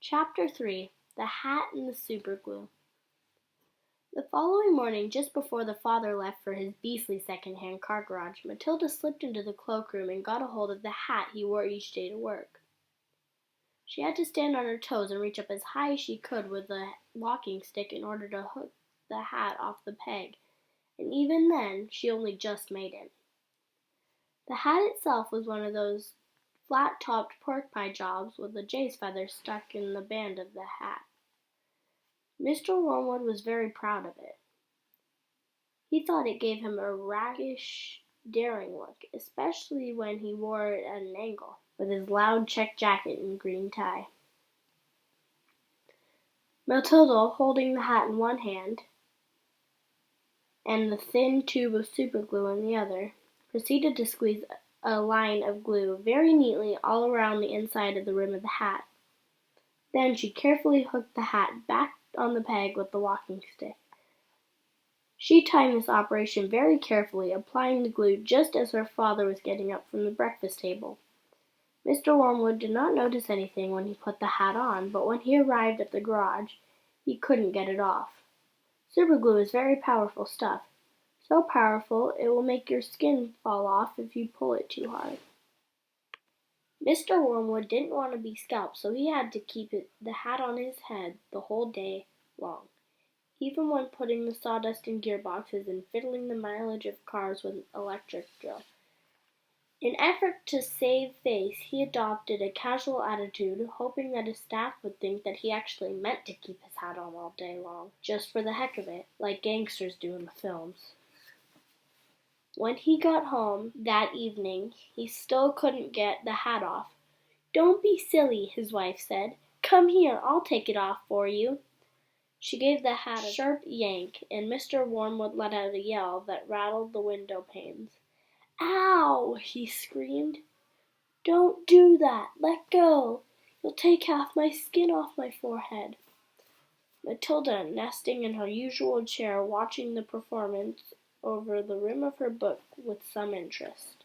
Chapter 3 The Hat and the Superglue. The following morning, just before the father left for his beastly second-hand car garage, Matilda slipped into the cloakroom and got a hold of the hat he wore each day to work. She had to stand on her toes and reach up as high as she could with a walking stick in order to hook the hat off the peg, and even then she only just made it. The hat itself was one of those flat-topped pork pie jobs with a jay's feather stuck in the band of the hat. Mr. Wormwood was very proud of it. He thought it gave him a rakish, daring look, especially when he wore it at an angle, with his loud check jacket and green tie. Matilda, holding the hat in one hand and the thin tube of superglue in the other, proceeded to squeeze a line of glue very neatly all around the inside of the rim of the hat. Then she carefully hooked the hat back on the peg with the walking stick. She timed this operation very carefully, applying the glue just as her father was getting up from the breakfast table. Mr. Wormwood did not notice anything when he put the hat on, but when he arrived at the garage, he couldn't get it off. Superglue is very powerful stuff. So powerful it will make your skin fall off if you pull it too hard. Mr. Wormwood didn't want to be scalped, so he had to keep the hat on his head the whole day long, even when putting the sawdust in gearboxes and fiddling the mileage of cars with an electric drill. In an effort to save face, he adopted a casual attitude, hoping that his staff would think that he actually meant to keep his hat on all day long, just for the heck of it, like gangsters do in the films. When he got home that evening, he still couldn't get the hat off. "Don't be silly," his wife said. "Come here, I'll take it off for you." She gave the hat a sharp yank, and Mr. Wormwood let out a yell that rattled the window panes. "Ow!" he screamed. "Don't do that! Let go! You'll take half my skin off my forehead." Matilda, nesting in her usual chair, watching the performance over the rim of her book with some interest.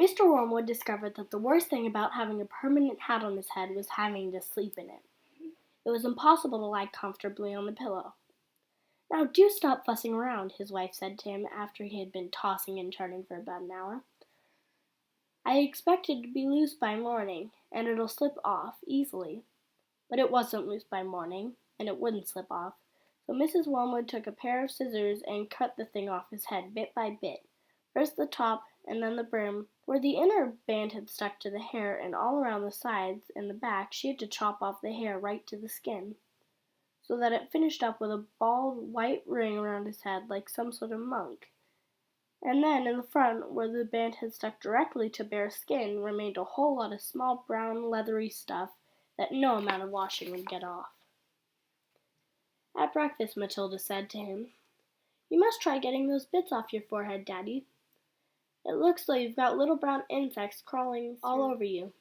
Mr. Wormwood discovered that the worst thing about having a permanent hat on his head was having to sleep in it. It was impossible to lie comfortably on the pillow. "Now do stop fussing around," his wife said to him after he had been tossing and turning for about an hour. "I expect it to be loose by morning, and it'll slip off easily." But it wasn't loose by morning, and it wouldn't slip off, so Mrs. Wormwood took a pair of scissors and cut the thing off his head bit by bit, first the top and then the brim. Where the inner band had stuck to the hair and all around the sides and the back she had to chop off the hair right to the skin, so that it finished up with a bald white ring around his head like some sort of monk. And then in the front, where the band had stuck directly to bare skin, remained a whole lot of small brown leathery stuff that no amount of washing would get off. At breakfast Matilda said to him, "You must try getting those bits off your forehead, Daddy. It looks like you've got little brown insects crawling all over you.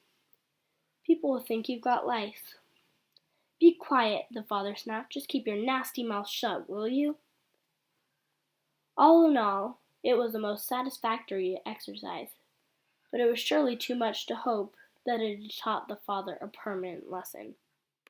People will think you've got lice." "Be quiet," the father snapped. "Just keep your nasty mouth shut, will you?" All in all, it was a most satisfactory exercise, but it was surely too much to hope that it had taught the father a permanent lesson.